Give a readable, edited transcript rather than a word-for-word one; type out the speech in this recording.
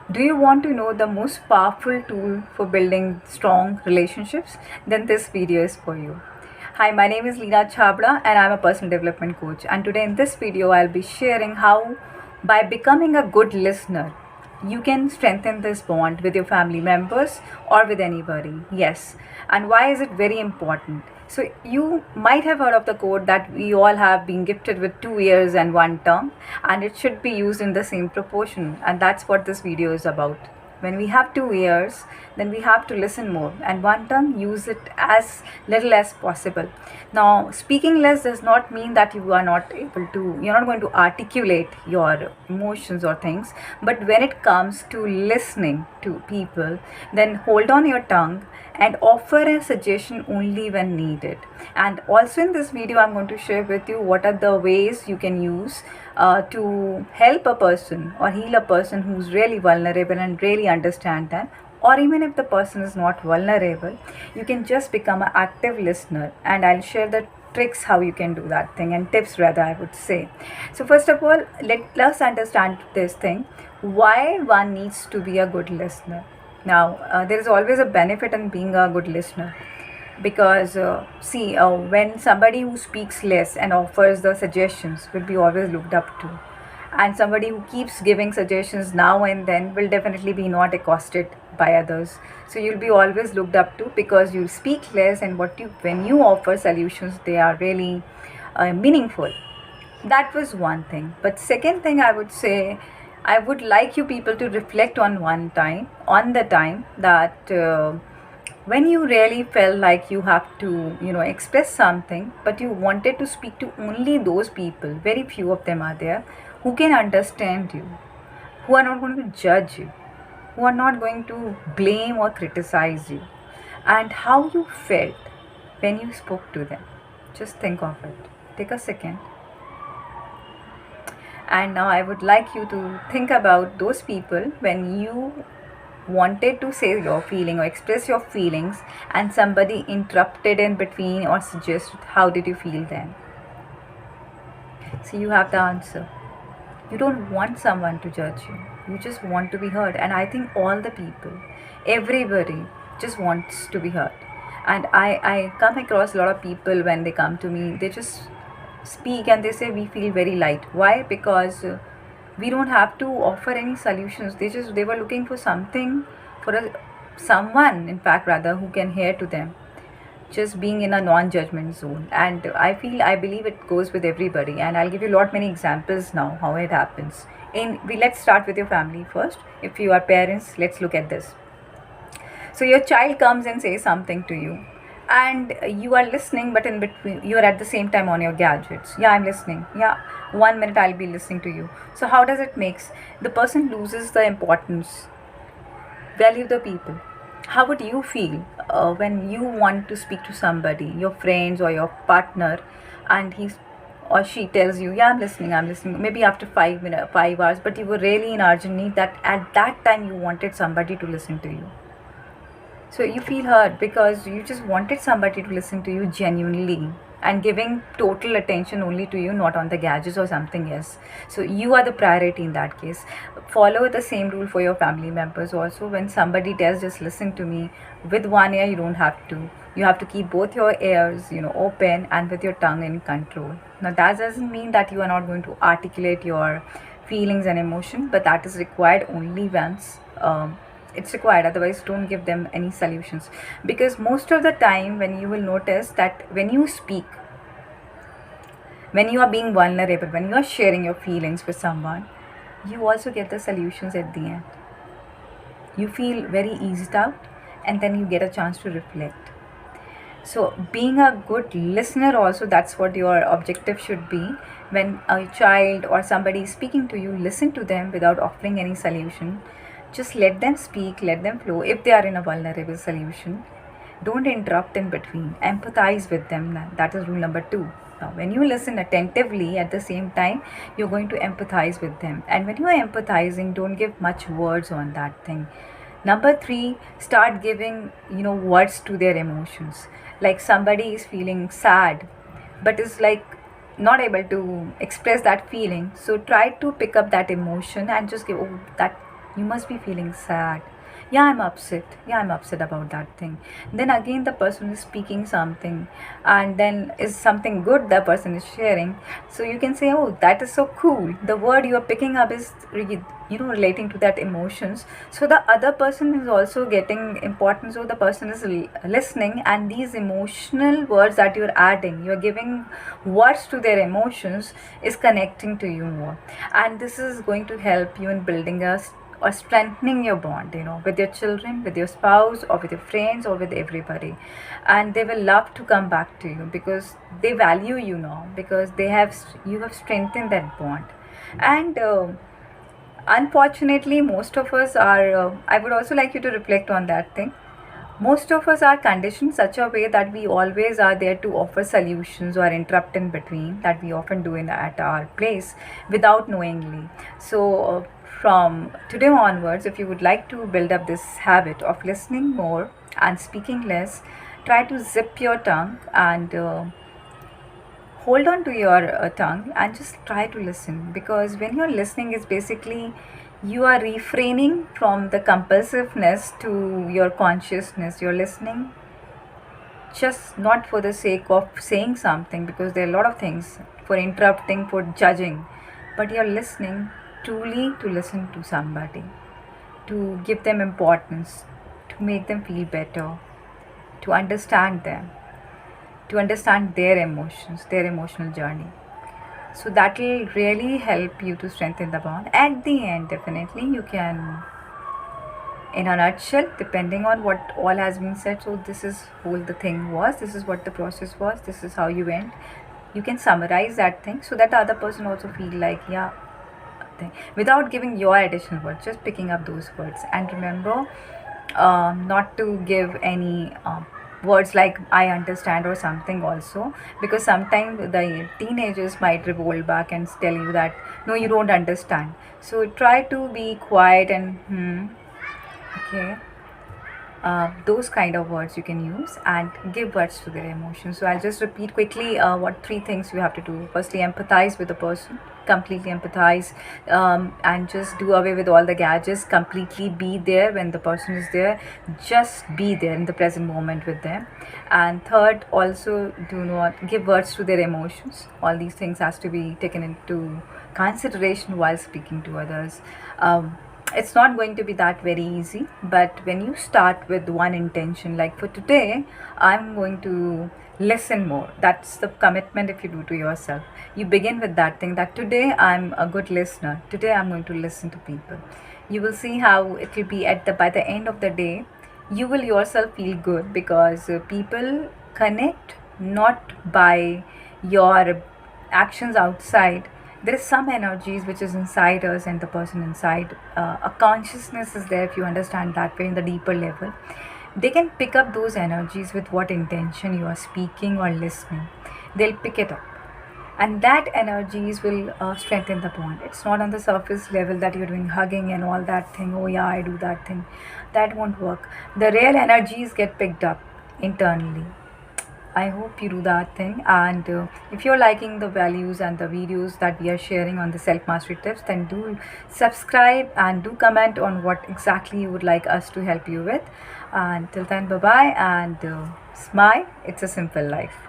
Do you want to know the most powerful tool for building strong relationships? Then this video is for you. Hi, my name is Leena Chhabra and I'm a personal development coach. And today in this video, I'll be sharing how by becoming a good listener, you can strengthen this bond with your family members or with anybody. Yes. And why is it very important? So you might have heard of the quote that we all have been gifted with 2 ears and one tongue, and it should be used in the same proportion. And that's what this video is about. When we have 2 ears, then we have to listen more, and one tongue, use it as little as possible. Now, speaking less does not mean that you're not going to articulate your emotions or things, but when it comes to listening to people, then hold on your tongue and offer a suggestion only when needed. And also in this video, I'm going to share with you what are the ways you can use to help a person or heal a person who's really vulnerable and really understand them. Or even if the person is not vulnerable, you can just become an active listener, and I'll share the tricks how you can do that thing, and tips rather, I would say. So first of all, let us understand this thing, why one needs to be a good listener. Now, there is always a benefit in being a good listener, because when somebody who speaks less and offers the suggestions will be always looked up to, and somebody who keeps giving suggestions now and then will definitely be not accosted by others. So you'll be always looked up to because you speak less, and when you offer solutions, they are really meaningful. That was one thing. But second thing, I would say, I would like you people to reflect on the time that when you really felt like you have to, express something, but you wanted to speak to only those people, very few of them are there, who can understand you, who are not going to judge you, who are not going to blame or criticize you, and how you felt when you spoke to them. Just think of it. Take a second. And now I would like you to think about those people when you wanted to say your feeling or express your feelings, and somebody interrupted in between or suggested. How did you feel then? So you have the answer. You don't want someone to judge you. You just want to be heard. And I think all the people, everybody just wants to be heard. And I come across a lot of people when they come to me, they just speak and they say we feel very light. Why? Because we don't have to offer any solutions. They were looking for something, someone, in fact, rather, who can hear to them, just being in a non-judgment zone. And I believe it goes with everybody, and I'll give you many examples now how it happens. Let's start with your family first. If you are parents, let's look at this. So your child comes and says something to you, and you are listening, but in between you are at the same time on your gadgets. Yeah, I'm listening. Yeah, 1 minute I'll be listening to you. So how does it makes the person loses the importance? Value the people. How would you feel when you want to speak to somebody, your friends or your partner, and he or she tells you, yeah, I'm listening, maybe after 5 hours, but you were really in urgent need that at that time you wanted somebody to listen to you. So you feel hurt because you just wanted somebody to listen to you genuinely and giving total attention only to you, not on the gadgets or something else. So you are the priority in that case. Follow the same rule for your family members also. When somebody tells just listen to me, with one ear you don't have to. You have to keep both your ears, open, and with your tongue in control. Now that doesn't mean that you are not going to articulate your feelings and emotion, but that is required only once it's required. Otherwise, don't give them any solutions, because most of the time when you will notice that when you speak, when you are being vulnerable, when you are sharing your feelings with someone, you also get the solutions at the end. You feel very eased out, and then you get a chance to reflect. So being a good listener also, that's what your objective should be. When a child or somebody is speaking to you, listen to them without offering any solution. Just let them speak, let them flow. If they are in a vulnerable solution, don't interrupt in between. Empathize with them. That is rule number 2. Now, when you listen attentively, at the same time, you're going to empathize with them. And when you are empathizing, don't give much words on that thing. Number 3, start giving, words to their emotions. Like somebody is feeling sad, but is like not able to express that feeling. So try to pick up that emotion and just give, oh, that You must be feeling sad. Yeah, I'm upset. Yeah, I'm upset about that thing. Then again, the person is speaking something, and then is something good the person is sharing. So you can say, oh, that is so cool. The word you are picking up is relating to that emotions. So the other person is also getting importance. So the person is listening, and these emotional words that you're adding, you're giving words to their emotions, is connecting to you more, and this is going to help you in building or strengthening your bond, with your children, with your spouse, or with your friends, or with everybody. And they will love to come back to you because they value you now, because you have strengthened that bond. And unfortunately, most of us are, I would also like you to reflect on that thing. Most of us are conditioned such a way that we always are there to offer solutions or interrupt in between, that we often do at our place without knowingly. So from today onwards, if you would like to build up this habit of listening more and speaking less, try to zip your tongue and hold on to your tongue and just try to listen, because when you're listening, it's basically you are refraining from the compulsiveness to your consciousness. You're listening just not for the sake of saying something, because there are a lot of things for interrupting, for judging, but you're listening truly to listen to somebody, to give them importance, to make them feel better, to understand them, to understand their emotions, their emotional journey. So that will really help you to strengthen the bond. At the end, definitely you can, in a nutshell, depending on what all has been said, so this is whole the thing was, this is what the process was, this is how you went. You can summarize that thing so that the other person also feel like, yeah, without giving your additional words, just picking up those words. And remember, not to give any words like I understand or something also, because sometimes the teenagers might revolt back and tell you that no, you don't understand. So try to be quiet and okay, those kind of words you can use, and give words to their emotions. So I'll just repeat quickly what three things you have to do. Firstly, empathize with the person, completely empathize, and just do away with all the gadgets. Completely be there when the person is there. Just be there in the present moment with them. And third, also do not give words to their emotions. All these things has to be taken into consideration while speaking to others. It's not going to be that very easy, but when you start with one intention, like for today, I'm going to listen more. That's the commitment. If you do to yourself, you begin with that thing, that today I'm a good listener, today I'm going to listen to people. You will see how it will be by the end of the day. You will yourself feel good, because people connect not by your actions outside. There is some energies which is inside us, and the person inside, a consciousness is there. If you understand that way in the deeper level, they can pick up those energies with what intention you are speaking or listening. They'll pick it up, and that energies will strengthen the bond. It's not on the surface level that you're doing hugging and all that thing. Oh yeah, I do that thing. That won't work. The real energies get picked up internally. I hope you do that thing. And if you're liking the values and the videos that we are sharing on the self mastery tips, then do subscribe and do comment on what exactly you would like us to help you with. And till then, bye bye, and smile. It's a simple life.